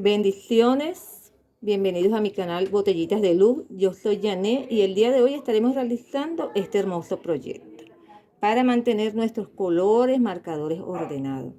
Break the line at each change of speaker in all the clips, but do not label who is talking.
Bendiciones, bienvenidos a mi canal Botellitas de Luz. Yo soy Janet y el día de hoy estaremos realizando este hermoso proyecto para mantener nuestros colores marcadores ordenados.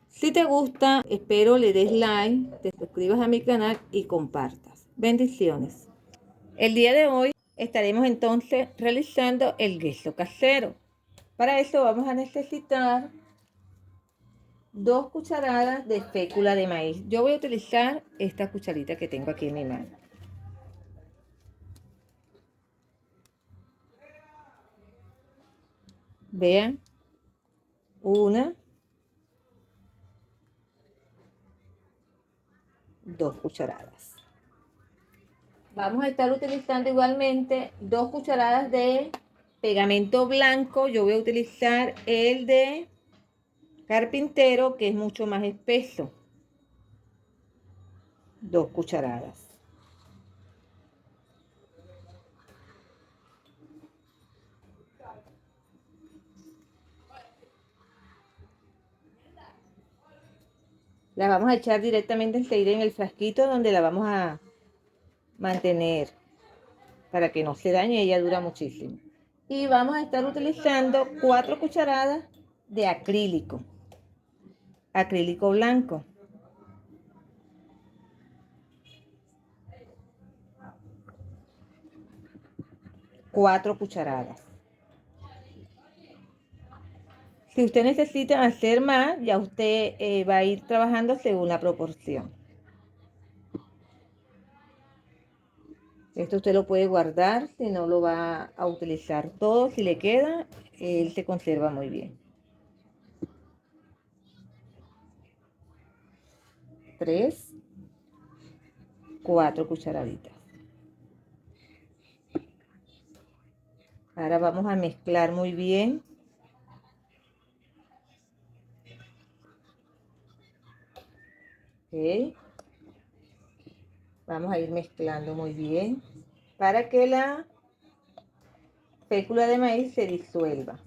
Si te gusta, espero le des like, te suscribas a mi canal y compartas. Bendiciones. El día de hoy estaremos entonces realizando el gesso casero. Para eso vamos a necesitar 2 cucharadas de fécula de maíz. Yo voy a utilizar esta cucharita que tengo aquí en mi mano. Vean, 1, 2 cucharadas. Vamos a estar utilizando igualmente 2 cucharadas de pegamento blanco. Yo voy a utilizar el de carpintero, que es mucho más espeso. 2 cucharadas. La vamos a echar directamente enseguida en el frasquito donde la vamos a mantener para que no se dañe. Ella dura muchísimo. Y vamos a estar utilizando 4 cucharadas de acrílico blanco. 4 cucharadas. Si usted necesita hacer más, ya usted va a ir trabajando según la proporción. Esto usted lo puede guardar, si no lo va a utilizar todo. Si le queda, él se conserva muy bien. 3, 4 cucharaditas. Ahora vamos a mezclar muy bien. ¿Okay? Vamos a ir mezclando muy bien para que la fécula de maíz se disuelva.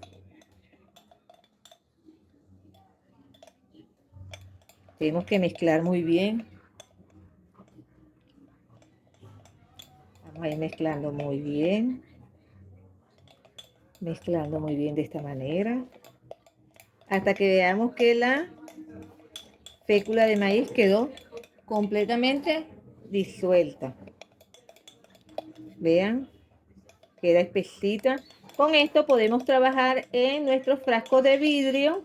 Tenemos que mezclar muy bien. Vamos a ir mezclando muy bien. Mezclando muy bien de esta manera. Hasta que veamos que la fécula de maíz quedó completamente disuelta. Vean, queda espesita. Con esto podemos trabajar en nuestros frascos de vidrio,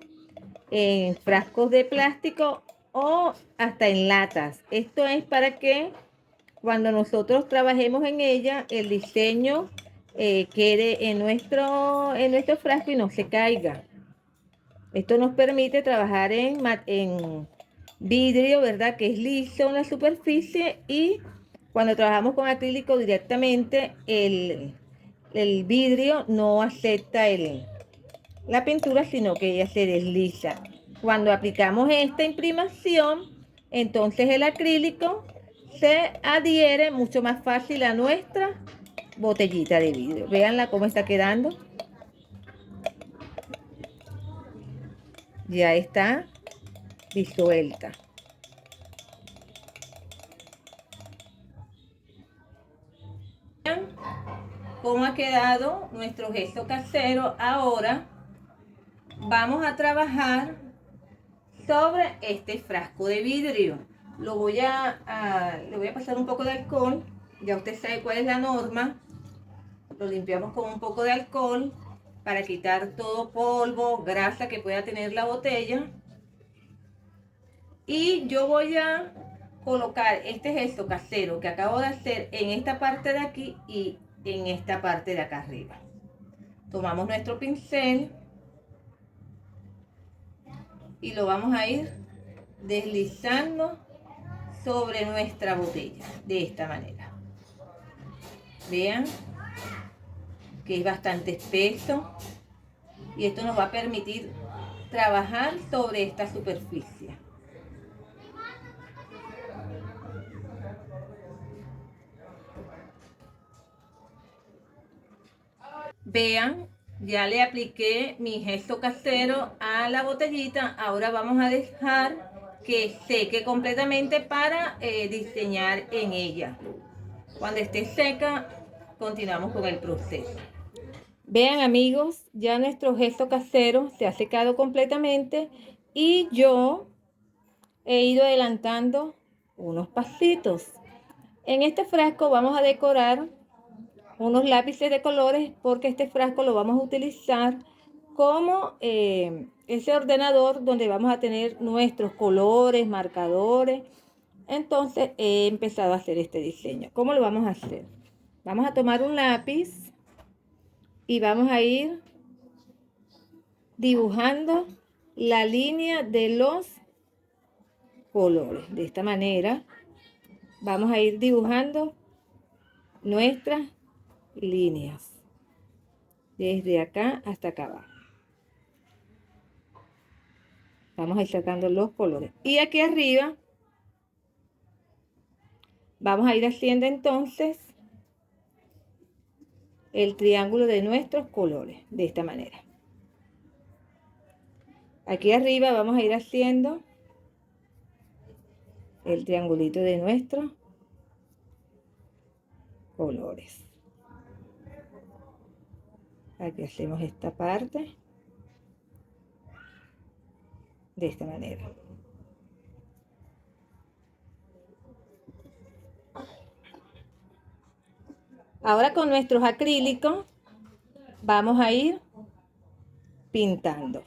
en frascos de plástico o hasta en latas. Esto es para que cuando nosotros trabajemos en ella, el diseño quede en nuestro frasco y no se caiga. Esto nos permite trabajar en vidrio, ¿verdad? Que es liso en la superficie, y cuando trabajamos con acrílico directamente, el vidrio no acepta la pintura, sino que ella se desliza. Cuando aplicamos esta imprimación, entonces el acrílico se adhiere mucho más fácil a nuestra botellita de vidrio. Véanla cómo está quedando. Ya está disuelta. Vean cómo ha quedado nuestro gesso casero. Ahora vamos a trabajar sobre este frasco de vidrio. Le voy a pasar un poco de alcohol. Ya usted sabe cuál es la norma. Lo limpiamos con un poco de alcohol para quitar todo polvo, grasa que pueda tener la botella. Y yo voy a colocar este gesso casero que acabo de hacer en esta parte de aquí y en esta parte de acá arriba. Tomamos nuestro pincel y lo vamos a ir deslizando sobre nuestra botella de esta manera. Vean que es bastante espeso y esto nos va a permitir trabajar sobre esta superficie. Vean, ya le apliqué mi gesso casero a la botellita. Ahora vamos a dejar que seque completamente para diseñar en ella. Cuando esté seca, continuamos con el proceso. Vean amigos, ya nuestro gesto casero se ha secado completamente y yo he ido adelantando unos pasitos. En este frasco vamos a decorar unos lápices de colores porque este frasco lo vamos a utilizar como ese ordenador donde vamos a tener nuestros colores, marcadores. Entonces he empezado a hacer este diseño. ¿Cómo lo vamos a hacer? Vamos a tomar un lápiz y vamos a ir dibujando la línea de los colores. De esta manera vamos a ir dibujando nuestras líneas desde acá hasta acá abajo. Vamos a ir sacando los colores. Y aquí arriba vamos a ir haciendo entonces el triángulo de nuestros colores. De esta manera. Aquí arriba vamos a ir haciendo el triangulito de nuestros colores. Aquí hacemos esta parte. De esta manera. Ahora con nuestros acrílicos vamos a ir pintando.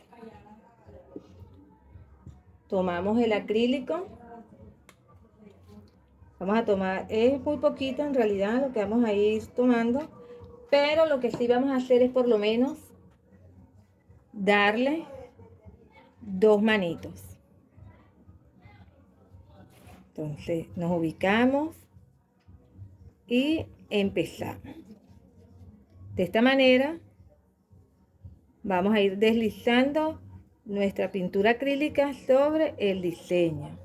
Tomamos el acrílico. Vamos a tomar, es muy poquito en realidad lo que vamos a ir tomando, pero lo que sí vamos a hacer es por lo menos darle 2 manitos. Entonces nos ubicamos y empezamos. De esta manera vamos a ir deslizando nuestra pintura acrílica sobre el diseño.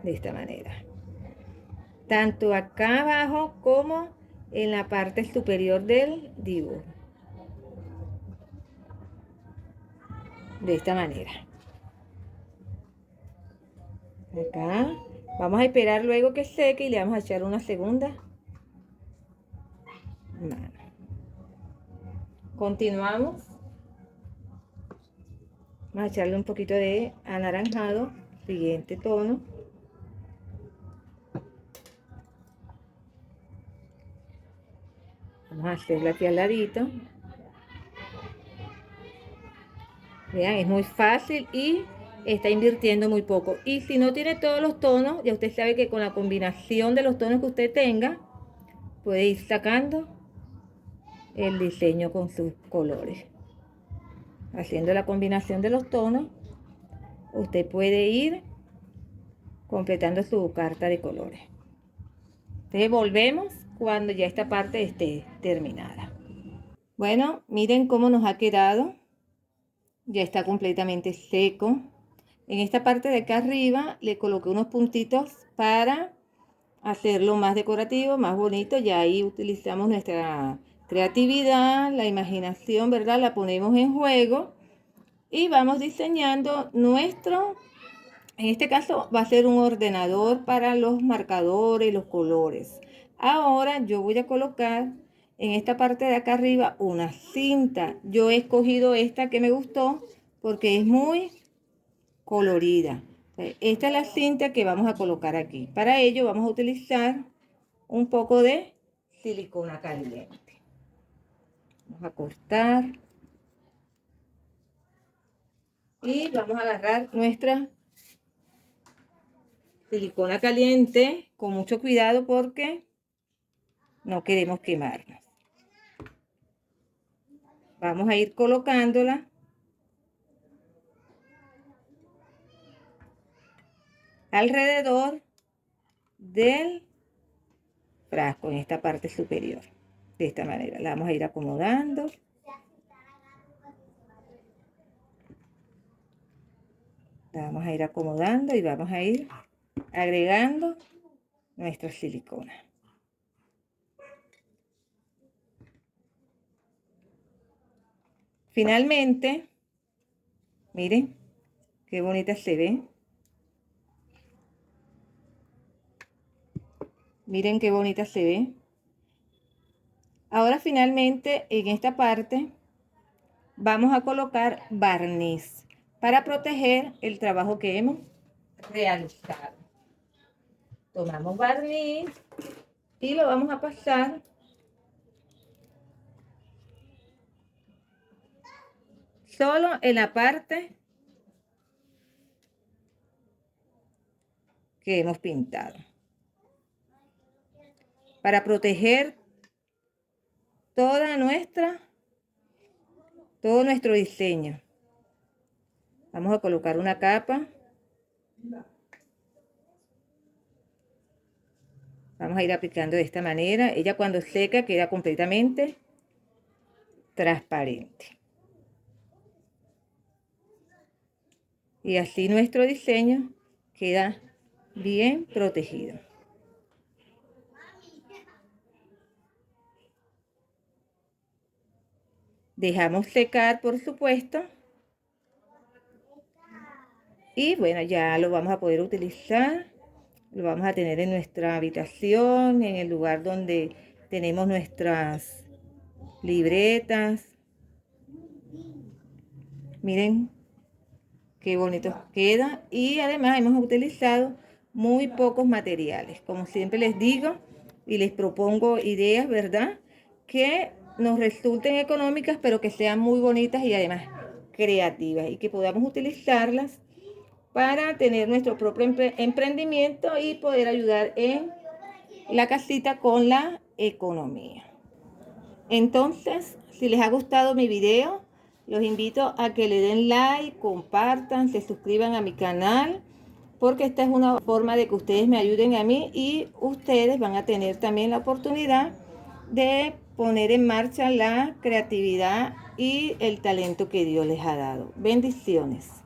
De esta manera. Tanto acá abajo como en la parte superior del dibujo. De esta manera. Acá. Vamos a esperar luego que seque y le vamos a echar una segunda mano. Continuamos. Vamos a echarle un poquito de anaranjado, siguiente tono. Vamos a hacerla aquí al ladito. Vean, es muy fácil y está invirtiendo muy poco. Y si no tiene todos los tonos, ya usted sabe que con la combinación de los tonos que usted tenga, puede ir sacando el diseño con sus colores. Haciendo la combinación de los tonos, usted puede ir completando su carta de colores. Entonces volvemos cuando ya esta parte esté terminada. Bueno, miren cómo nos ha quedado. Ya está completamente seco. En esta parte de acá arriba le coloqué unos puntitos para hacerlo más decorativo, más bonito. Ya ahí utilizamos nuestra creatividad, la imaginación, ¿verdad? La ponemos en juego y vamos diseñando nuestro, en este caso va a ser un ordenador para los marcadores, los colores. Ahora yo voy a colocar en esta parte de acá arriba una cinta. Yo he escogido esta que me gustó porque es muy colorida. Esta es la cinta que vamos a colocar aquí. Para ello vamos a utilizar un poco de silicona caliente. Vamos a cortar. Y vamos a agarrar nuestra silicona caliente con mucho cuidado porque no queremos quemarnos. Vamos a ir colocándola alrededor del frasco en esta parte superior. De esta manera la vamos a ir acomodando. La vamos a ir acomodando y vamos a ir agregando nuestra silicona. Finalmente, miren, Qué bonita se ve. Miren qué bonita se ve. Ahora finalmente en esta parte vamos a colocar barniz para proteger el trabajo que hemos realizado. Tomamos barniz y lo vamos a pasar solo en la parte que hemos pintado para proteger todo nuestro diseño. Vamos a colocar una capa. Vamos a ir aplicando de esta manera. Ella cuando seca queda completamente transparente. Y así nuestro diseño queda bien protegido. Dejamos secar, por supuesto. Y bueno, ya lo vamos a poder utilizar. Lo vamos a tener en nuestra habitación, en el lugar donde tenemos nuestras libretas. Miren qué bonito queda. Y además hemos utilizado muy pocos materiales. Como siempre les digo y les propongo ideas, ¿verdad? Que nos resulten económicas, pero que sean muy bonitas y además creativas. Y que podamos utilizarlas para tener nuestro propio emprendimiento y poder ayudar en la casita con la economía. Entonces, si les ha gustado mi video, los invito a que le den like, compartan, se suscriban a mi canal, porque esta es una forma de que ustedes me ayuden a mí y ustedes van a tener también la oportunidad de poner en marcha la creatividad y el talento que Dios les ha dado. Bendiciones.